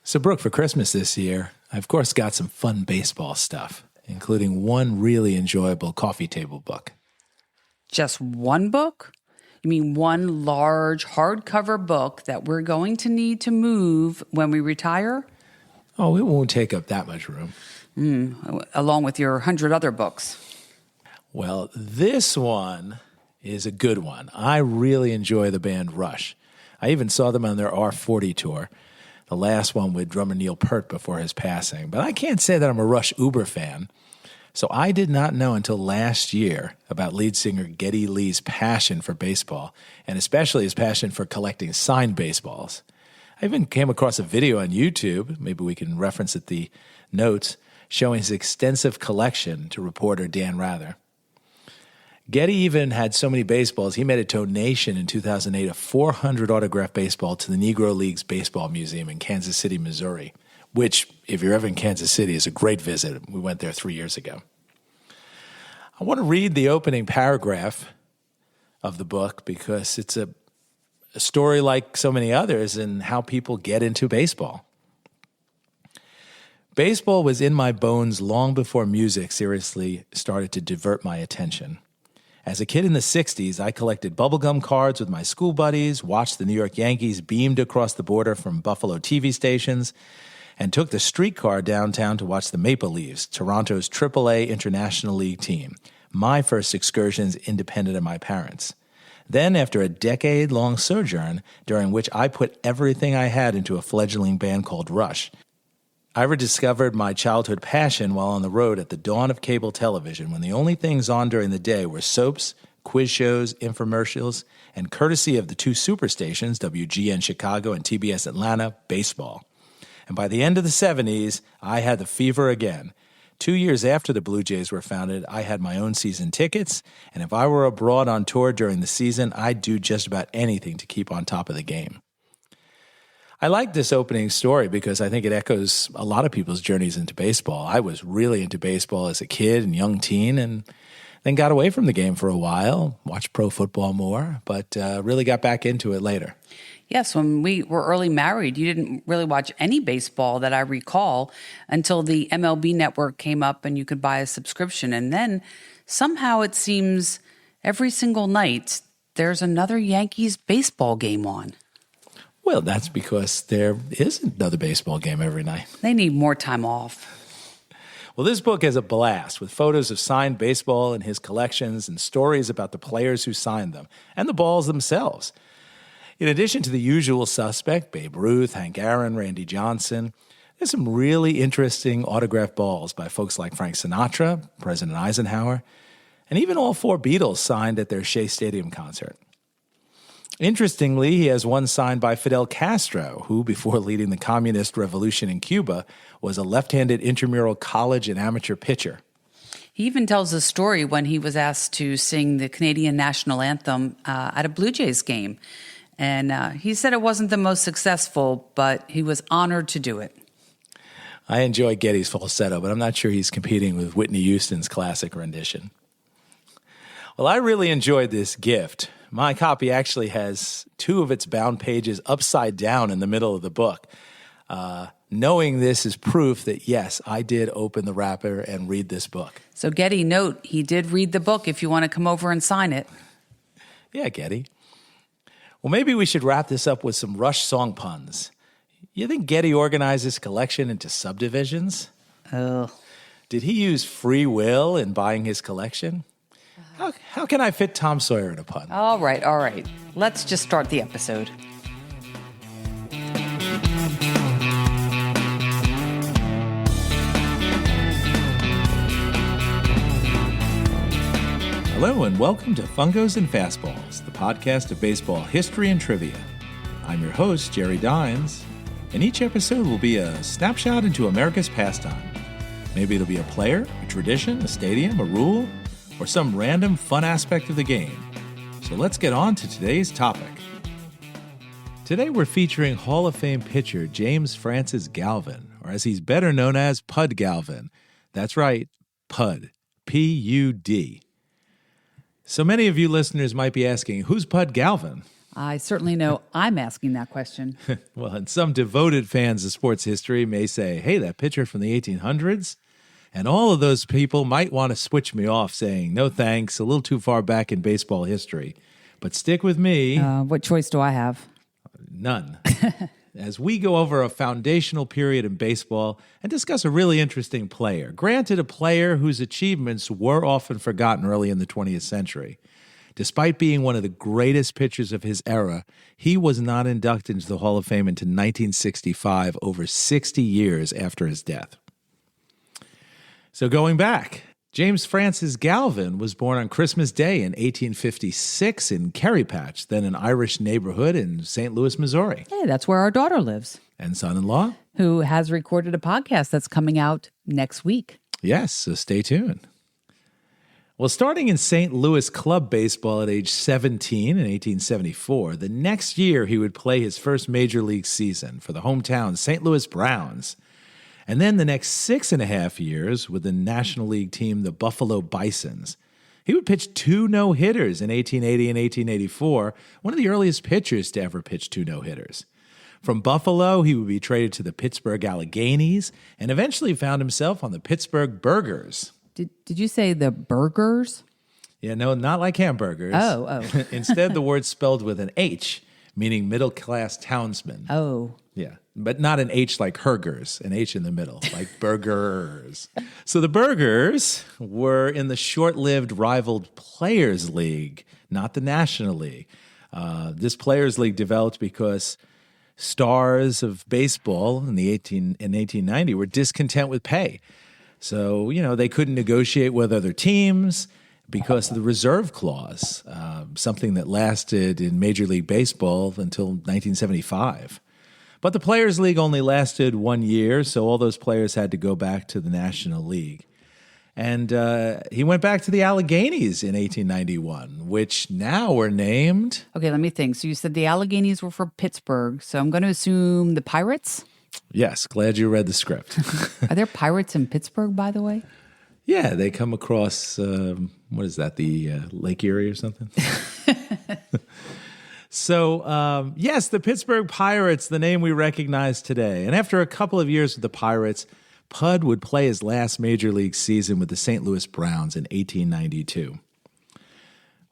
So, Brooke, for Christmas this year, I, of course, got some fun baseball stuff, including one really enjoyable coffee table book. Just one book? You mean one large hardcover book that we're going to need to move when we retire? Oh, it won't take up that much room. Along with your 100 other books. Well, this one is a good one. I really enjoy the band Rush. I even saw them on their R40 tour, the last one with drummer Neil Peart before his passing. But I can't say that I'm a Rush uber fan. So I did not know until last year about lead singer Geddy Lee's passion for baseball, and especially his passion for collecting signed baseballs. I even came across a video on YouTube, maybe we can reference it the notes, showing his extensive collection to reporter Dan Rather. Geddy even had so many baseballs, he made a donation in 2008 of 400 autographed baseball to the Negro Leagues Baseball Museum in Kansas City, Missouri, which, if you're ever in Kansas City, is a great visit. We went there 3 years ago. I want to read the opening paragraph of the book because it's a story like so many others and how people get into baseball. Baseball was in my bones long before music seriously started to divert my attention. As a kid in the 60s, I collected bubblegum cards with my school buddies, watched the New York Yankees beamed across the border from Buffalo TV stations, and took the streetcar downtown to watch the Maple Leafs, Toronto's AAA International League team, my first excursions independent of my parents. Then, after a decade-long sojourn, during which I put everything I had into a fledgling band called Rush, I rediscovered my childhood passion while on the road at the dawn of cable television, when the only things on during the day were soaps, quiz shows, infomercials, and courtesy of the two superstations, WGN Chicago and TBS Atlanta, baseball. And by the end of the 70s, I had the fever again. 2 years after the Blue Jays were founded, I had my own season tickets, and if I were abroad on tour during the season, I'd do just about anything to keep on top of the game. I like this opening story because I think it echoes a lot of people's journeys into baseball. I was really into baseball as a kid and young teen, and then got away from the game for a while, watched pro football more, but really got back into it later. Yes, when we were early married, you didn't really watch any baseball that I recall until the MLB network came up and you could buy a subscription. And then somehow it seems every single night there's another Yankees baseball game on. Well, that's because there is another baseball game every night. They need more time off. Well, this book is a blast with photos of signed baseball in his collections and stories about the players who signed them and the balls themselves. In addition to the usual suspect, Babe Ruth, Hank Aaron, Randy Johnson, there's some really interesting autographed balls by folks like Frank Sinatra, President Eisenhower, and even all four Beatles signed at their Shea Stadium concert. Interestingly, he has one signed by Fidel Castro, who, before leading the communist revolution in Cuba, was a left-handed intramural college and amateur pitcher. He even tells a story when he was asked to sing the Canadian national anthem at a Blue Jays game. And he said it wasn't the most successful, but he was honored to do it. I enjoy Geddy's falsetto, but I'm not sure he's competing with Whitney Houston's classic rendition. Well, I really enjoyed this gift. My copy actually has two of its bound pages upside down in the middle of the book. Knowing this is proof that, yes, I did open the wrapper and read this book. So, Geddy, note, he did read the book if you want to come over and sign it. Yeah, Geddy. Well, maybe we should wrap this up with some Rush song puns. You think Geddy organized his collection into subdivisions? Oh. Did he use free will in buying his collection? How can I fit Tom Sawyer in a pun? All right. Let's just start the episode. Hello and welcome to Fungos and Fastballs, the podcast of baseball history and trivia. I'm your host, Jerry Dines, and each episode will be a snapshot into America's pastime. Maybe it'll be a player, a tradition, a stadium, a rule, or some random fun aspect of the game. So let's get on to today's topic. Today we're featuring Hall of Fame pitcher James Francis Galvin, or as he's better known as, Pud Galvin. That's right, Pud, P-U-D. So many of you listeners might be asking, who's Pud Galvin? I certainly know I'm asking that question. Well, and some devoted fans of sports history may say, hey, that pitcher from the 1800s? And all of those people might want to switch me off saying, no thanks, a little too far back in baseball history. But stick with me. What choice do I have? None. As we go over a foundational period in baseball and discuss a really interesting player. Granted, a player whose achievements were often forgotten early in the 20th century. Despite being one of the greatest pitchers of his era, he was not inducted into the Hall of Fame until 1965, over 60 years after his death. So going back, James Francis Galvin was born on Christmas Day in 1856 in Kerry Patch, then an Irish neighborhood in St. Louis, Missouri. Hey, that's where our daughter lives. And son-in-law? Who has recorded a podcast that's coming out next week. Yes, so stay tuned. Well, starting in St. Louis club baseball at age 17 in 1874, the next year he would play his first major league season for the hometown St. Louis Browns. And then the next 6.5 years with the National League team, the Buffalo Bisons. He would pitch 2 no-hitters in 1880 and 1884, one of the earliest pitchers to ever pitch 2 no-hitters. From Buffalo, he would be traded to the Pittsburgh Alleghenies and eventually found himself on the Pittsburgh Burghers. Did you say the Burghers? Yeah, no, not like hamburgers. Oh. Instead, the word's spelled with an H, meaning middle-class townsman. Oh. Yeah, but not an H like Hergers, an H in the middle, like burgers. So the Burghers were in the short-lived rivaled Players League, not the National League. This Players League developed because stars of baseball in 1890 were discontent with pay. So, they couldn't negotiate with other teams because of the reserve clause, something that lasted in Major League Baseball until 1975. But the Players League only lasted 1 year, so all those players had to go back to the National League. And he went back to the Alleghenies in 1891, which now were named... Okay, let me think. So you said the Alleghenies were for Pittsburgh, so I'm going to assume the Pirates? Yes, glad you read the script. Are there pirates in Pittsburgh, by the way? Yeah, they come across, what is that, the Lake Erie or something? So, yes, the Pittsburgh Pirates, the name we recognize today. And after a couple of years with the Pirates, Pud would play his last major league season with the St. Louis Browns in 1892.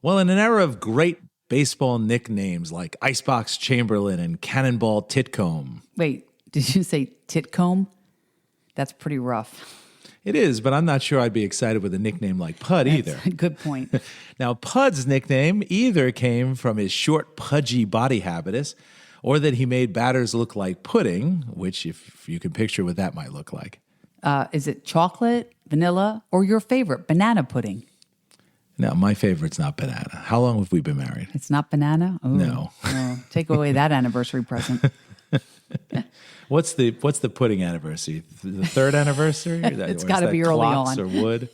Well, in an era of great baseball nicknames like Icebox Chamberlain and Cannonball Titcomb. Wait, did you say Titcomb? That's pretty rough. It is, but I'm not sure I'd be excited with a nickname like Pud either. Good point. Now, Pud's nickname either came from his short, pudgy body habitus, or that he made batters look like pudding, which, if you can picture what that might look like. Is it chocolate, vanilla, or your favorite, banana pudding? No, my favorite's not banana. How long have we been married? It's not banana? Ooh. No. Oh, take away that anniversary present. What's the pudding anniversary? The 3rd anniversary? It's got to be early clocks on. Or wood?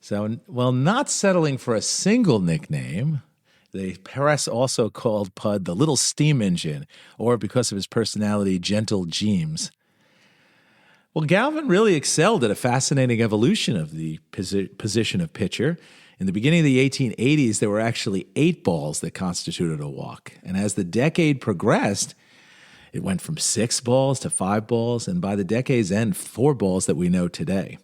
So, well, not settling for a single nickname, the press also called Pud the Little Steam Engine, or because of his personality, Gentle Jeems. Well, Galvin really excelled at a fascinating evolution of the position of pitcher. In the beginning of the 1880s, there were actually 8 balls that constituted a walk. And as the decade progressed, it went from 6 balls to 5 balls, and by the decade's end, 4 balls that we know today.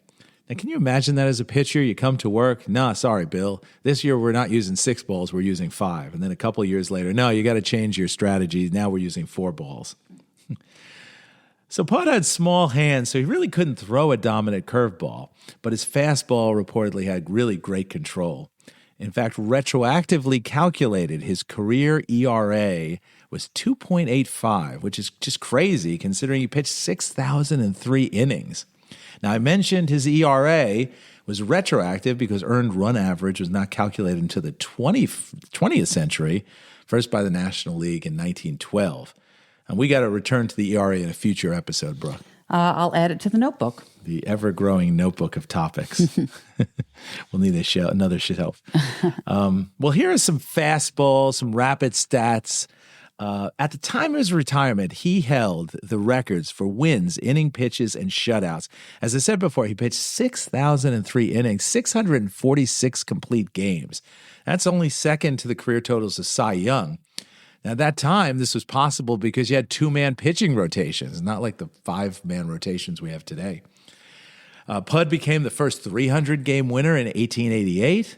Now, can you imagine that as a pitcher? You come to work, nah, sorry, Bill. This year we're not using 6 balls, we're using 5. And then a couple of years later, no, you got to change your strategy. Now we're using 4 balls. So Pud had small hands, so he really couldn't throw a dominant curveball, but his fastball reportedly had really great control. In fact, retroactively calculated, his career ERA was 2.85, which is just crazy considering he pitched 6,003 innings. Now, I mentioned his ERA was retroactive because earned run average was not calculated until the 20th century, first by the National League in 1912. And we got to return to the ERA in a future episode, Brooke. I'll add it to the notebook. The ever-growing notebook of topics. We'll need another shelf. Well, here are some fastballs, some rapid stats. At the time of his retirement, he held the records for wins, inning pitches, and shutouts. As I said before, he pitched 6,003 innings, 646 complete games. That's only second to the career totals of Cy Young. Now, at that time, this was possible because you had two-man pitching rotations, not like the five-man rotations we have today. Pud became the first 300-game winner in 1888.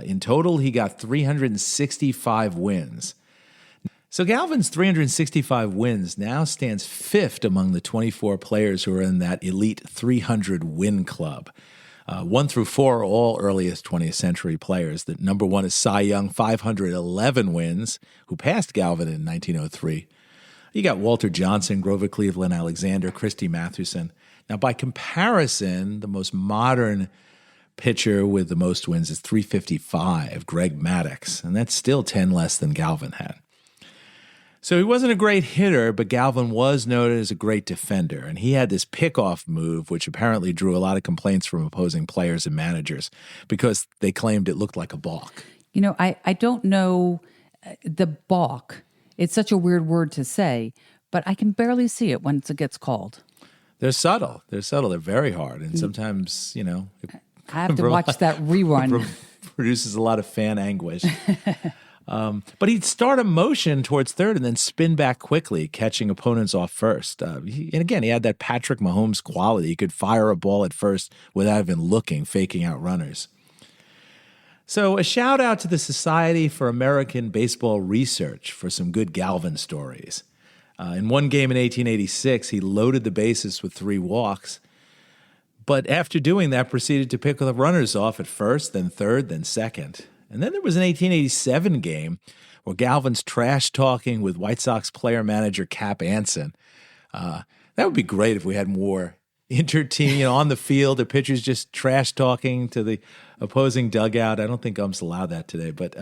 In total, he got 365 wins. So Galvin's 365 wins now stands fifth among the 24 players who are in that elite 300 win club. 1 through 4 are all earliest 20th century players. The number one is Cy Young, 511 wins, who passed Galvin in 1903. You got Walter Johnson, Grover Cleveland Alexander, Christy Mathewson. Now, by comparison, the most modern pitcher with the most wins is 355, Greg Maddux, and that's still 10 less than Galvin had. So he wasn't a great hitter, but Galvin was noted as a great defender, and he had this pickoff move, which apparently drew a lot of complaints from opposing players and managers because they claimed it looked like a balk. You know, I don't know the balk. It's such a weird word to say, but I can barely see it once it gets called. They're subtle. They're very hard, and sometimes, I have to watch that rerun. Produces a lot of fan anguish. But he'd start a motion towards third and then spin back quickly, catching opponents off first. And again, he had that Patrick Mahomes quality. He could fire a ball at first without even looking, faking out runners. So a shout out to the Society for American Baseball Research for some good Galvin stories. In one game in 1886, he loaded the bases with 3 walks. But after doing that, proceeded to pick the runners off at first, then third, then second. And then there was an 1887 game where Galvin's trash-talking with White Sox player-manager Cap Anson. That would be great if we had more inter-team, on the field, the pitchers just trash-talking to the opposing dugout. I don't think umps allow that today. But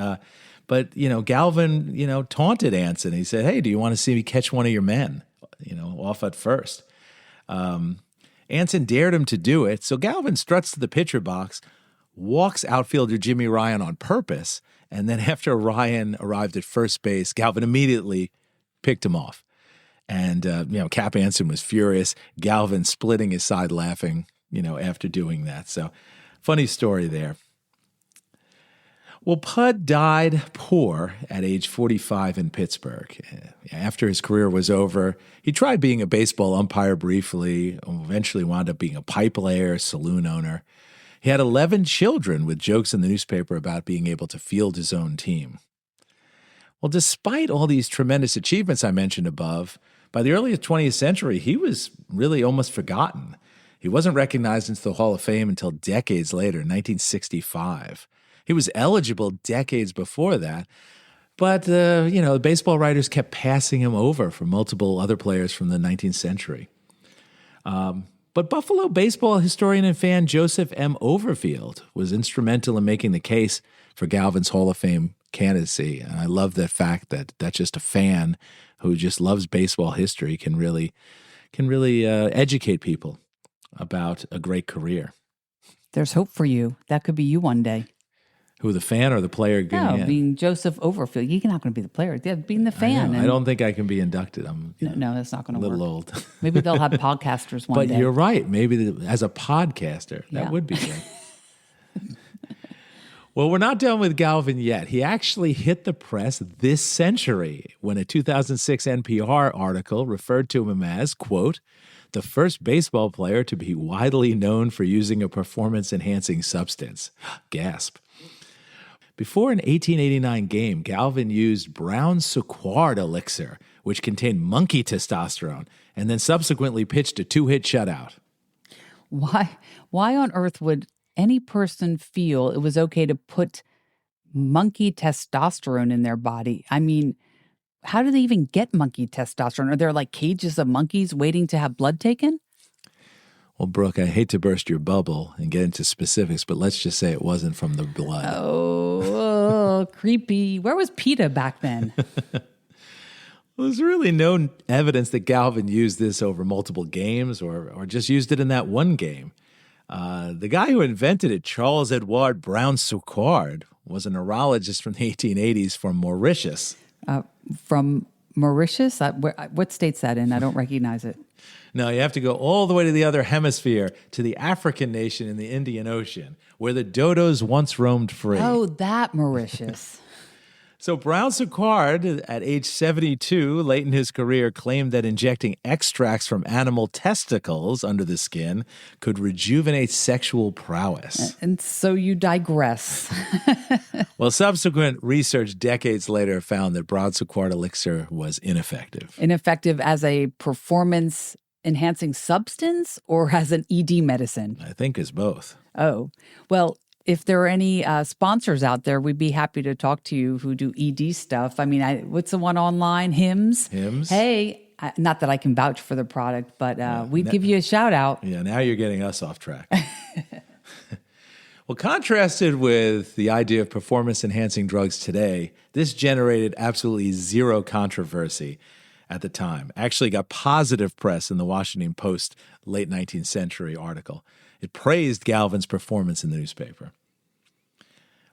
Galvin, taunted Anson. He said, hey, do you want to see me catch one of your men, off at first? Anson dared him to do it, so Galvin struts to the pitcher box, walks outfielder Jimmy Ryan on purpose, and then after Ryan arrived at first base, Galvin immediately picked him off. And, Cap Anson was furious, Galvin splitting his side laughing, after doing that. So funny story there. Well, Pud died poor at age 45 in Pittsburgh. After his career was over, he tried being a baseball umpire briefly, eventually wound up being a pipe layer, saloon owner. He had 11 children with jokes in the newspaper about being able to field his own team. Well, despite all these tremendous achievements I mentioned above, by the early 20th century, he was really almost forgotten. He wasn't recognized into the Hall of Fame until decades later, 1965. He was eligible decades before that, but, the baseball writers kept passing him over for multiple other players from the 19th century. But Buffalo baseball historian and fan Joseph M. Overfield was instrumental in making the case for Galvin's Hall of Fame candidacy. And I love that fact that just a fan who just loves baseball history can really educate people about a great career. There's hope for you. That could be you one day. Who, the fan or the player? No, being Joseph Overfield. You're not going to be the player. Yeah, being the fan. I don't think I can be inducted. I'm no, that's not going to work. A little old. Maybe they'll have podcasters one day. But you're right. Maybe as a podcaster, that would be good. Well, we're not done with Galvin yet. He actually hit the press this century when a 2006 NPR article referred to him as, quote, the first baseball player to be widely known for using a performance-enhancing substance. Gasp. Before an 1889 game, Galvin used Brown-Séquard elixir, which contained monkey testosterone, and then subsequently pitched a 2-hit shutout. Why on earth would any person feel it was okay to put monkey testosterone in their body? I mean, how do they even get monkey testosterone? Are there like cages of monkeys waiting to have blood taken? Well, Brooke, I hate to burst your bubble and get into specifics, but let's just say it wasn't from the blood. Oh, creepy. Where was PETA back then? Well, there's really no evidence that Galvin used this over multiple games or just used it in that one game. The guy who invented it, Charles Edouard Brown-Séquard, was a neurologist from the 1880s from Mauritius. From Mauritius? What state's that in? I don't recognize it. No, you have to go all the way to the other hemisphere, to the African nation in the Indian Ocean, where the dodos once roamed free. Oh, that Mauritius. So Brown-Séquard, at age 72, late in his career, claimed that injecting extracts from animal testicles under the skin could rejuvenate sexual prowess. And so you digress. Well, subsequent research decades later found that Brown-Séquard elixir was ineffective. Ineffective as a performance-enhancing substance or as an ED medicine? I think as both. Oh, well, if there are any sponsors out there, we'd be happy to talk to you who do ED stuff. I mean, what's the one online? Hims? Hims? Hey, not that I can vouch for the product, but we'd give you a shout out. Yeah, now you're getting us off track. Well, contrasted with the idea of performance-enhancing drugs today, this generated absolutely zero controversy at the time. Actually got positive press in the Washington Post late 19th century article. It praised Galvin's performance in the newspaper.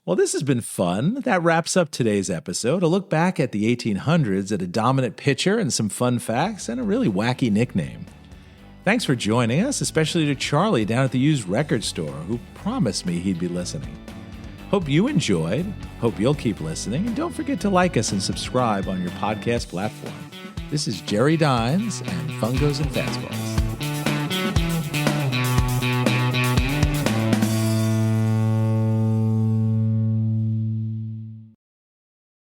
Well, this has been fun. That wraps up today's episode. A look back at the 1800s at a dominant pitcher and some fun facts and a really wacky nickname. Thanks for joining us, especially to Charlie down at the used record store who promised me he'd be listening. Hope you enjoyed. Hope you'll keep listening. And don't forget to like us and subscribe on your podcast platform. This is Jerry Dines and Fungos and Fastballs.